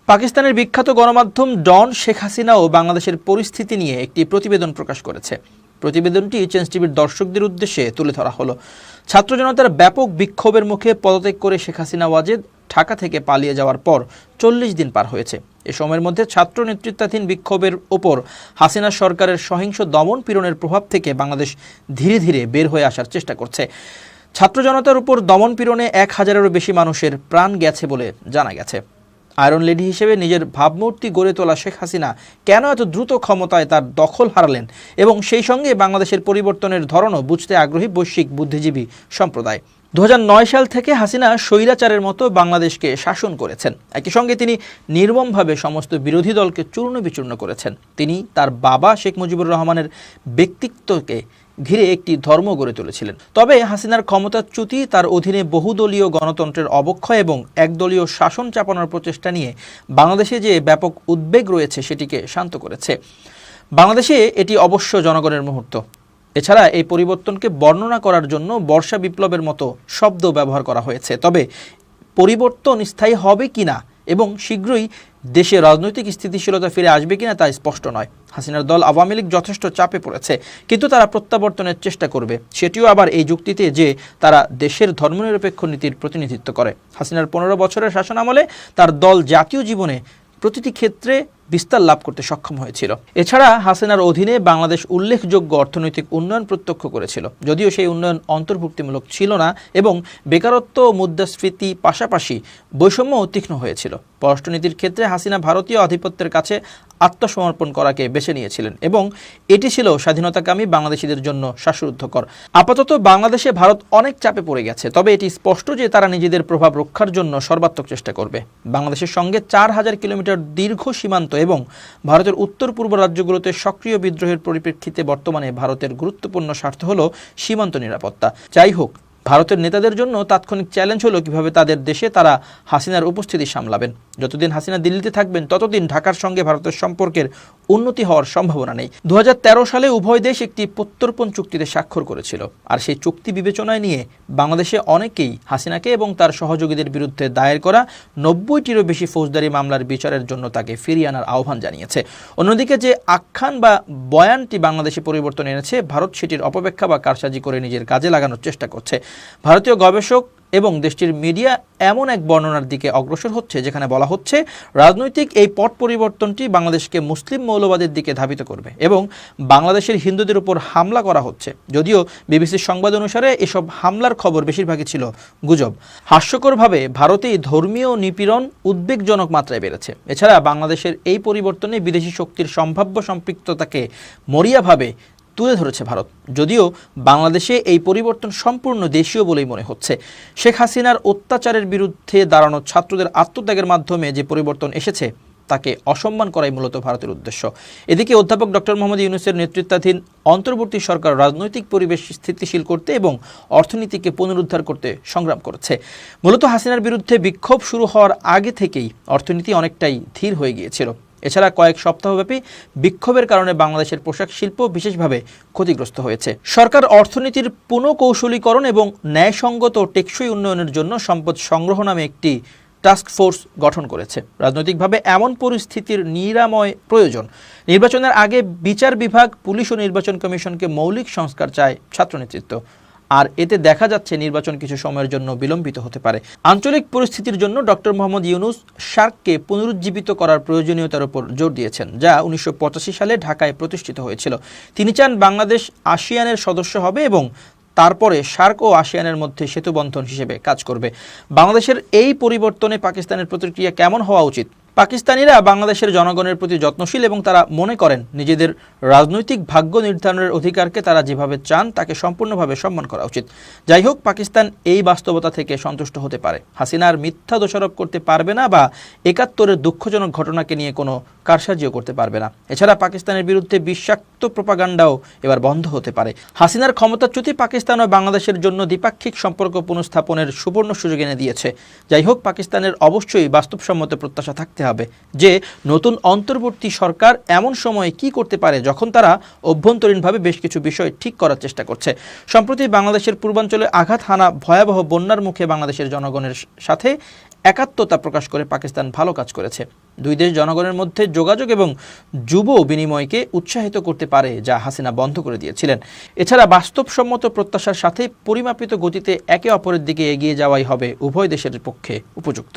পাকিস্তানের বিখ্যাত গণমাধ্যম ডন শেখ হাসিনাও বাংলাদেশের পরিস্থিতি নিয়ে একটি প্রতিবেদন প্রকাশ করেছে। প্রতিবেদনটি চেঞ্জ টিভির দর্শকদের উদ্দেশ্যে তুলে ধরা হলো। ছাত্র জনতার ব্যাপক বিক্ষোভের মুখে পদত্যাগ করে শেখ হাসিনা ওয়াজেদ ঢাকা থেকে পালিয়ে যাওয়ার পর 40 দিন পার হয়েছে। এ সময়ের মধ্যে ছাত্র নেতৃত্বাধীন বিক্ষোভের ওপর হাসিনা সরকারের সহিংস দমন পীড়নের প্রভাব থেকে বাংলাদেশ ধীরে ধীরে বের হয়ে আসার চেষ্টা করছে। ছাত্র জনতার উপর দমন পীড়নে 1000-এরও বেশি মানুষের প্রাণ গেছে বলে জানা গেছে। আয়রন লেডি হিসেবে নিজের ভাবমূর্তি গড়ে তোলা শেখ হাসিনা কেন এত দ্রুত ক্ষমতায় তার দখল হারালেন এবং সেই সঙ্গে বাংলাদেশের পরিবর্তনের ধরনও বুঝতে আগ্রহী বৈশ্বিক বুদ্ধিজীবী সম্প্রদায়। 2009 সাল থেকে হাসিনা স্বৈরাচারের মতো বাংলাদেশকে শাসন করেছেন। একই সঙ্গে তিনি নির্মমভাবে সমস্ত বিরোধী দলকে চূর্ণ বিচূর্ণ করেছেন। তিনি তার বাবা শেখ মুজিবুর রহমানের ব্যক্তিত্বকে ঘিরে একটি ধর্ম গড়ে তুলেছিলেন। তবে হাসিনার ক্ষমতাচ্যুতি, তার অধীনে বহুদলীয় গণতন্ত্রের অবক্ষয় এবং একদলীয় শাসন চাপানোর প্রচেষ্টা নিয়ে বাংলাদেশে যে ব্যাপক উদ্বেগ রয়েছে সেটিকে শান্ত করেছে। বাংলাদেশে এটি অবশ্য জনগণের মুহূর্ত। এছাড়া এই পরিবর্তনকে বর্ণনা করার জন্য বর্ষা বিপ্লবের মতো শব্দ ব্যবহার করা হয়েছে। তবে পরিবর্তন স্থায়ী হবে কিনা এবং শীঘ্রই দেশে রাজনৈতিক স্থিতিশীলতা ফিরে আসবে কিনা তা স্পষ্ট নয়। হাসিনার দল আওয়ামী লীগ যথেষ্ট চাপে পড়েছে, কিন্তু তারা প্রত্যাবর্তনের চেষ্টা করবে। সেটিও আবার এই যুক্তিতে যে তারা দেশের ধর্মনিরপেক্ষ নীতির প্রতিনিধিত্ব করে। হাসিনার 15 বছরের শাসনামলে তার দল জাতীয় জীবনে প্রতিটি ক্ষেত্রে বিস্তার লাভ করতে সক্ষম হয়েছিল। এছাড়া হাসিনার অধীনে বাংলাদেশ উল্লেখযোগ্য অর্থনৈতিক উন্নয়ন প্রত্যক্ষ করেছিল, যদিও সেই উন্নয়ন অন্তর্ভুক্তিমূলক ছিল না এবং বেকারত্ব ও মুদ্রাস্ফীতি পাশাপাশি বৈষম্য তীক্ষ্ণ হয়েছিল। পররাষ্ট্রনীতির ক্ষেত্রে হাসিনা ভারতীয় আধিপত্যের কাছে আত্মসমর্পণ করাকে বেছে নিয়েছিলেন এবং এটি ছিল স্বাধীনতাকামী বাংলাদেশিদের জন্য শ্বাসরুদ্ধকর। আপাতত বাংলাদেশে ভারত অনেক চাপে পড়ে গেছে, তবে এটি স্পষ্ট যে তারা নিজেদের প্রভাব রক্ষার জন্য সর্বাত্মক চেষ্টা করবে। বাংলাদেশের সঙ্গে 4000 কিলোমিটার দীর্ঘ সীমান্ত এবং ভারতের উত্তর পূর্ব রাজ্যগুলোতে সক্রিয় বিদ্রোহের পরিপ্রেক্ষিতে বর্তমানে ভারতের গুরুত্বপূর্ণ স্বার্থ হলো সীমান্ত নিরাপত্তা। যাই হোক, ভারতের নেতাদের জন্য তাৎক্ষণিক চ্যালেঞ্জ হলো কিভাবে তাদের দেশে তারা হাসিনার উপস্থিতি সামলাবেন। যতদিন হাসিনা দিল্লিতে থাকবেন ততদিন ঢাকার সঙ্গে ভারতের সম্পর্কের উন্নতি হওয়ার সম্ভাবনা নেই। 2013 সালে উভয় দেশ একটি প্রত্যর্পণ চুক্তিতে স্বাক্ষর করেছিল, আর সেই চুক্তি বিবেচনায় নিয়ে বাংলাদেশে অনেকেই হাসিনাকে এবং তার সহযোগীদের বিরুদ্ধে দায়ের করা 90টিরও বেশি ফৌজদারি মামলার বিচারের জন্য তাকে ফিরিয়ে আনার আহ্বান জানিয়েছে। অন্যদিকে যে আখ্যান বা বয়ানটি বাংলাদেশে পরিবর্তন এনেছে, ভারত সেটির অপব্যাখ্যা বা কারসাজি করে নিজের কাজে লাগানোর চেষ্টা করছে। ভারতীয় গবেষক এবং দেশটির মিডিয়া এমন এক বর্ণনার দিকে অগ্রসর হচ্ছে যেখানে বলা হচ্ছে রাজনৈতিক এই পট পরিবর্তনটি বাংলাদেশকে মুসলিম মৌলবাদের দিকে ধাবিত করবে এবং বাংলাদেশের হিন্দুদের উপর হামলা করা হচ্ছে। যদিও বিবিসির সংবাদ অনুসারে এসব হামলার খবর বেশিরভাগই ছিল গুজব। হাস্যকরভাবে ভারতেই ধর্মীয় নিপীড়ন উদ্বেগজনক মাত্রায় বেড়েছে। এছাড়া বাংলাদেশের এই পরিবর্তনে বিদেশি শক্তির সম্ভাব্য সম্পৃক্ততাকে মরিয়াভাবে তুলে ধরেছে ভারত। যদিও বাংলাদেশে এই পরিবর্তন সম্পূর্ণ দেশীয় বলেই মনে হচ্ছে। শেখ হাসিনার অত্যাচারের বিরুদ্ধে দাঁড়ানো ছাত্রদের আত্মত্যাগের মাধ্যমে যে পরিবর্তন এসেছে তাকে অসম্মান করাই মূলত ভারতের উদ্দেশ্য। এদিকে অধ্যাপক ডক্টর মোহাম্মদ ইউনূসের নেতৃত্বাধীন অন্তর্বর্তী সরকার রাজনৈতিক পরিবেশ স্থিতিশীল করতে এবং অর্থনীতিকে পুনরুদ্ধার করতে সংগ্রাম করেছে। মূলত হাসিনার বিরুদ্ধে বিক্ষোভ শুরু হওয়ার আগে থেকেই অর্থনীতি অনেকটাই ধীর হয়ে গিয়েছিল। এছাড়া কয়েক সপ্তাহব্যাপী বিক্ষোভের কারণে বাংলাদেশের পোশাক শিল্প বিশেষভাবে ক্ষতিগ্রস্ত হয়েছে। সরকার অর্থনীতির পুনঃকৌশলীকরণ এবং ন্যায়সঙ্গত টেকসই উন্নয়নের জন্য সম্পদ সংগ্রহ নামে একটি টাস্ক ফোর্স গঠন করেছে। রাজনৈতিকভাবে এমন পরিস্থিতির নিরাময় প্রয়োজন। নির্বাচনের আগে বিচার বিভাগ, পুলিশ ও নির্বাচন কমিশনকে মৌলিক সংস্কার চায় ছাত্র নেতৃত্ব। আর এতে দেখা যাচ্ছে নির্বাচন কিছু সময়ের জন্য বিলম্বিত হতে পারে। আঞ্চলিক পরিস্থিতির জন্য ডক্টর মোহাম্মদ ইউনূস সার্ককে পুনরুজ্জীবিত করার প্রয়োজনীয়তার উপর জোর দিয়েছেন, যা 1985 সালে ঢাকায় প্রতিষ্ঠিত হয়েছিল। তিনি চান বাংলাদেশ আসিয়ানের সদস্য হবে এবং তারপরে সার্ক ও আসিয়ানের মধ্যে সেতুবন্ধন হিসেবে কাজ করবে। বাংলাদেশের এই পরিবর্তনে পাকিস্তানের প্রতিক্রিয়া কেমন হওয়া উচিত? পাকিস্তানিরা বাংলাদেশের জনগণের প্রতি যত্নশীল এবং তারা মনে করেন নিজেদের রাজনৈতিক ভাগ্য নির্ধারণের অধিকারকে তারা যেভাবে চান তাকে সম্পূর্ণভাবে সম্মান করা উচিত। যাই হোক, পাকিস্তান এই বাস্তবতা থেকে সন্তুষ্ট হতে পারে। হাসিনার মিথ্যা দোষারোপ করতে পারবে না বা 71-এর দুঃখজনক ঘটনাকে নিয়ে কোনো কারসাজিও করতে পারবে না। এছাড়া পাকিস্তানের বিরুদ্ধে বিষাক্ত প্রোপাগান্ডাও এবার বন্ধ হতে পারে। হাসিনার ক্ষমতাচ্যুতি পাকিস্তান ও বাংলাদেশের জন্য দ্বিপাক্ষিক সম্পর্ক পুনঃস্থাপনের সুবর্ণ সুযোগ এনে দিয়েছে। যাই হোক, পাকিস্তানের অবশ্যই বাস্তবসম্মত প্রত্যাশা থাকতে হবে যে নতুন অন্তর্বর্তী সরকার এমন সময়ে কি করতে পারে যখন তারা অভ্যন্তরীণভাবে বেশ কিছু বিষয় ঠিক করার চেষ্টা করছে। সম্প্রতি বাংলাদেশের পূর্বাঞ্চলে আঘাত হানা ভয়াবহ বন্যার মুখে বাংলাদেশের জনগণের সাথে একাত্মতা প্রকাশ করে পাকিস্তান ভালো কাজ করেছে। দুই দেশ জনগণের মধ্যে যোগাযোগ এবং যুব বিনিময়কে উৎসাহিত করতে পারে, যা হাসিনা বন্ধ করে দিয়েছিলেন। এছাড়া বাস্তবসম্মত প্রত্যাশার সাথে পরিমাপিত গতিতে একে অপরের দিকে এগিয়ে যাওয়াই হবে উভয় দেশের পক্ষে উপযুক্ত।